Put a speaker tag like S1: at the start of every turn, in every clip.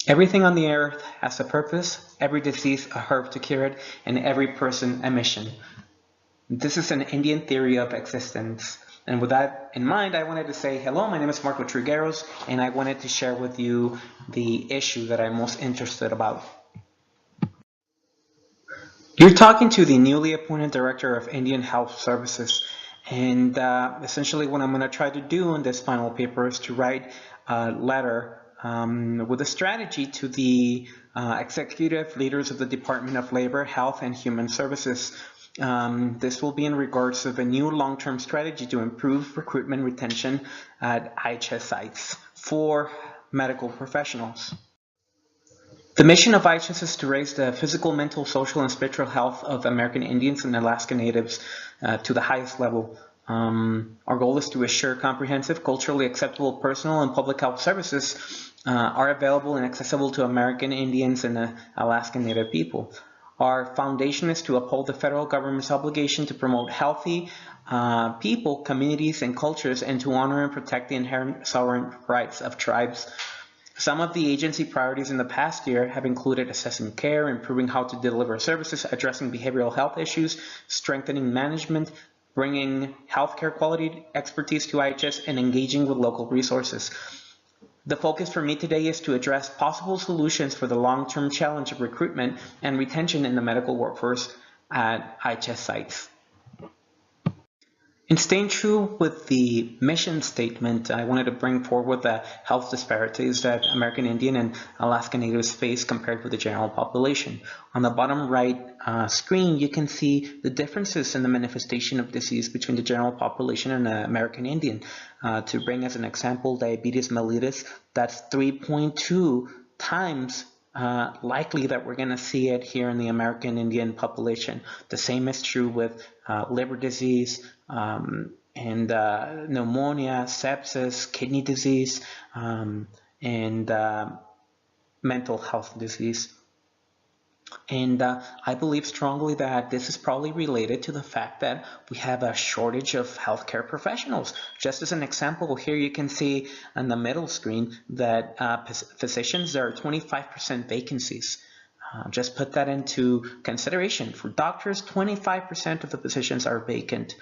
S1: Everything on the earth has a purpose, every disease a herb to cure it, and every person a mission. This is an Indian theory of existence. And with that in mind, I wanted to say hello, my name is Marco Trigueros, and I wanted to share with you the issue that I'm most interested about. You're talking to the newly appointed Director of Indian Health Services, and essentially what I'm going to try to do in this final paper is to write a letter with a strategy to the executive leaders of the Department of Labor, Health, and Human Services. This will be in regards of a new long-term strategy to improve recruitment retention at IHS sites for medical professionals. The mission of IHS is to raise the physical, mental, social, and spiritual health of American Indians and Alaska Natives to the highest level. Our goal is to assure comprehensive, culturally acceptable personal and public health services are available and accessible to American Indians and Alaska Native people. Our foundation is to uphold the federal government's obligation to promote healthy people, communities, and cultures, and to honor and protect the inherent sovereign rights of tribes. Some of the agency priorities in the past year have included assessing care, improving how to deliver services, addressing behavioral health issues, strengthening management, bringing healthcare quality expertise to IHS, and engaging with local resources. The focus for me today is to address possible solutions for the long-term challenge of recruitment and retention in the medical workforce at IHS sites. In staying true with the mission statement, I wanted to bring forward the health disparities that American Indian and Alaska Natives face compared with the general population. On the bottom right screen, you can see the differences in the manifestation of disease between the general population and the American Indian. To bring as an example, diabetes mellitus, that's 3.2 times likely that we're going to see it here in the American Indian population. The same is true with liver disease and pneumonia, sepsis, kidney disease, and mental health disease. And I believe strongly that this is probably related to the fact that we have a shortage of healthcare professionals. Just as an example, here you can see on the middle screen that physicians, there are 25% vacancies. Just put that into consideration. For doctors, 25% of the positions are vacant.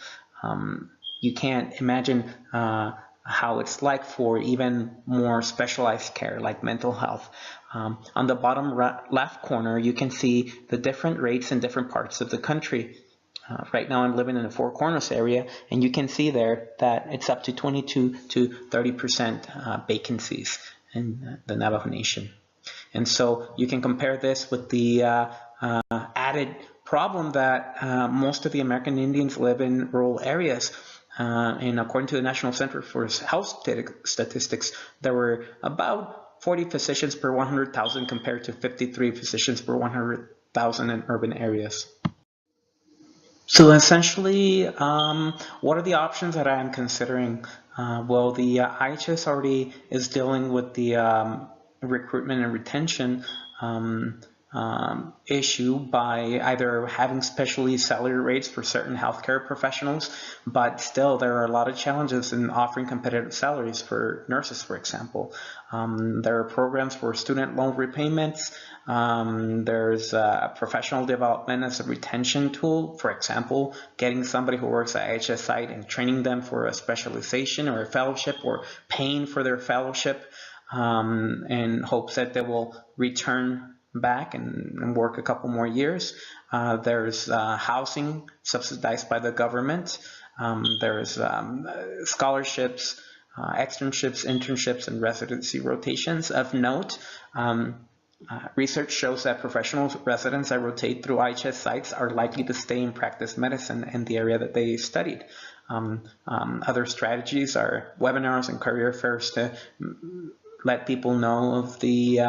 S1: You can't imagine how it's like for even more specialized care like mental health. On the bottom left corner, you can see the different rates in different parts of the country. Right now I'm living in the Four Corners area, and you can see there that it's up to 22 to 30% vacancies in the Navajo Nation. And so you can compare this with the added problem that most of the American Indians live in rural areas. And according to the National Center for Health Statistics, there were about 40 physicians per 100,000 compared to 53 physicians per 100,000 in urban areas. So essentially, what are the options that I am considering? Well, the IHS already is dealing with the recruitment and retention issue by either having specialty salary rates for certain healthcare professionals, but still there are a lot of challenges in offering competitive salaries for nurses, for example. There are programs for student loan repayments. There's professional development as a retention tool, for example, getting somebody who works at IHS site and training them for a specialization or a fellowship, or paying for their fellowship in hopes that they will return back and work a couple more years. There's housing subsidized by the government. There's scholarships, externships, internships, and residency rotations. Of note, research shows that professional residents that rotate through IHS sites are likely to stay and practice medicine in the area that they studied. Other strategies are webinars and career fairs to let people know of the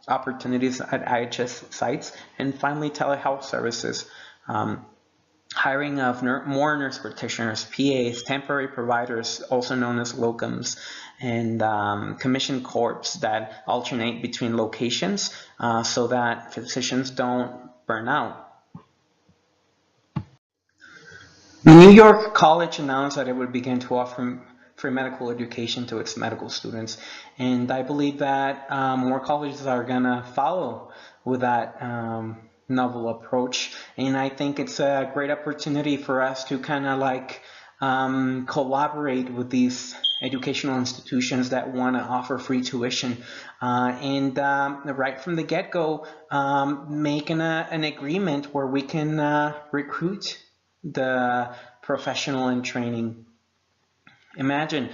S1: opportunities at IHS sites, and finally telehealth services. Hiring of more nurse practitioners, PAs, temporary providers, also known as locums, and commission corps that alternate between locations so that physicians don't burn out. The New York College announced that it would begin to offer free medical education to its medical students. And I believe that more colleges are gonna follow with that novel approach. And I think it's a great opportunity for us to kind of like collaborate with these educational institutions that want to offer free tuition, and right from the get-go, making an agreement where we can recruit the professional in training. Imagine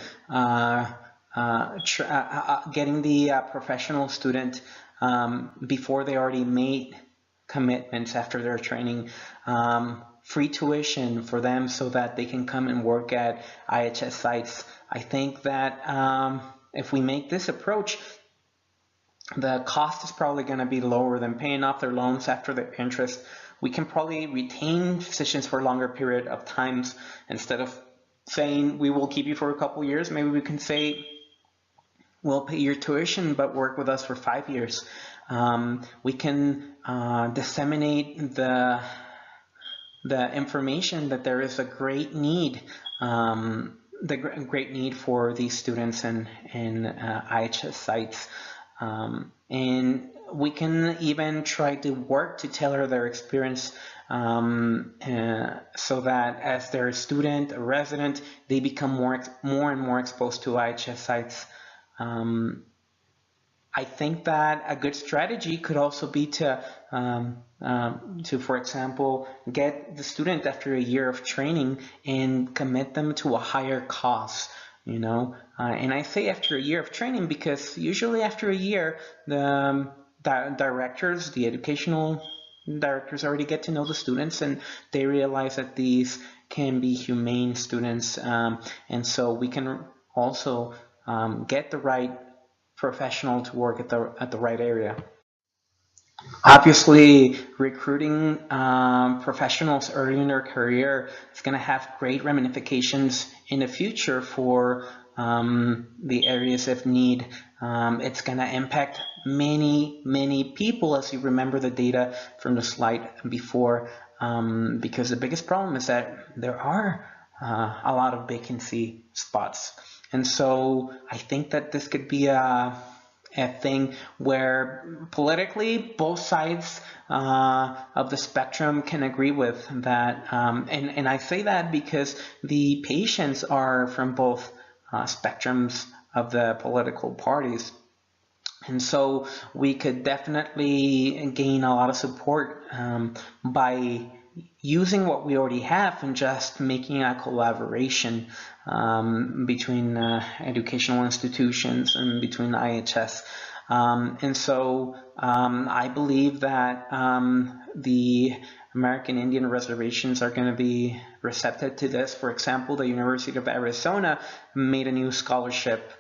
S1: getting the professional student before they already made commitments after their training, free tuition for them so that they can come and work at IHS sites. I think that if we make this approach, the cost is probably going to be lower than paying off their loans after the interest. We can probably retain physicians for a longer period of times. Instead of saying we will keep you for a couple years, maybe we can say we'll pay your tuition but work with us for 5 years. We can disseminate the information that there is a great need, great need for these students in IHS sites. And we can even try to work to tailor their experience so that as their student or resident, they become more and more exposed to IHS sites. I think that a good strategy could also be to, for example, get the student after a year of training and commit them to a higher cost. You know, and I say after a year of training because usually after a year, the directors, the educational directors already get to know the students and they realize that these can be humane students, and so we can also get the right professional to work at the right area. Obviously, recruiting professionals early in their career is going to have great ramifications in the future for the areas of need. It's going to impact many people, as you remember the data from the slide before, because the biggest problem is that there are a lot of vacancy spots. And so I think that this could be a thing where politically both sides of the spectrum can agree with that, and I say that because the patients are from both spectrums of the political parties, and so we could definitely gain a lot of support by using what we already have and just making a collaboration between educational institutions and between IHS. And so I believe that the American Indian reservations are going to be receptive to this. For example, the University of Arizona made a new scholarship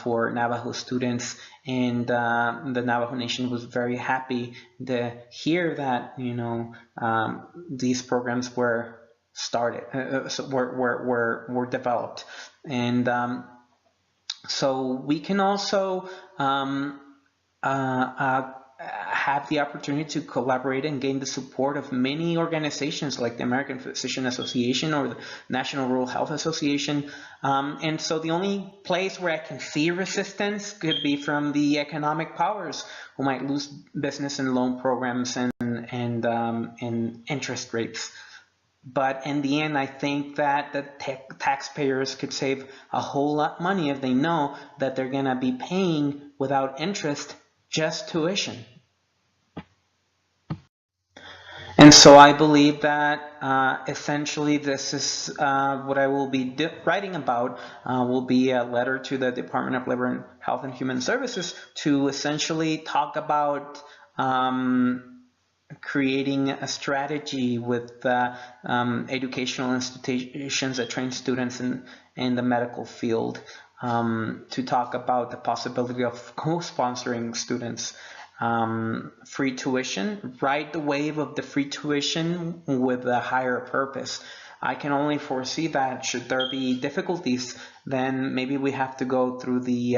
S1: for Navajo students, and the Navajo Nation was very happy to hear that, you know, these programs were started, were developed, and so we can also have the opportunity to collaborate and gain the support of many organizations like the American Physician Association or the National Rural Health Association. And so the only place where I can see resistance could be from the economic powers who might lose business and loan programs and interest rates. But in the end, I think that the taxpayers could save a whole lot of money if they know that they're going to be paying without interest just tuition. And so I believe that essentially this is what I will be writing about, will be a letter to the Department of Labor, Health and Human Services to essentially talk about creating a strategy with educational institutions that train students in the medical field, to talk about the possibility of co-sponsoring students, free tuition, ride the wave of the free tuition with a higher purpose. I can only foresee that should there be difficulties, then maybe we have to go through the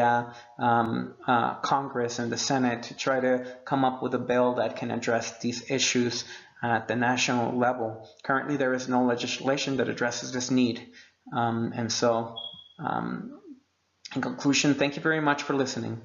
S1: Congress and the Senate to try to come up with a bill that can address these issues at the national level. Currently, there is no legislation that addresses this need, and so In conclusion, thank you very much for listening.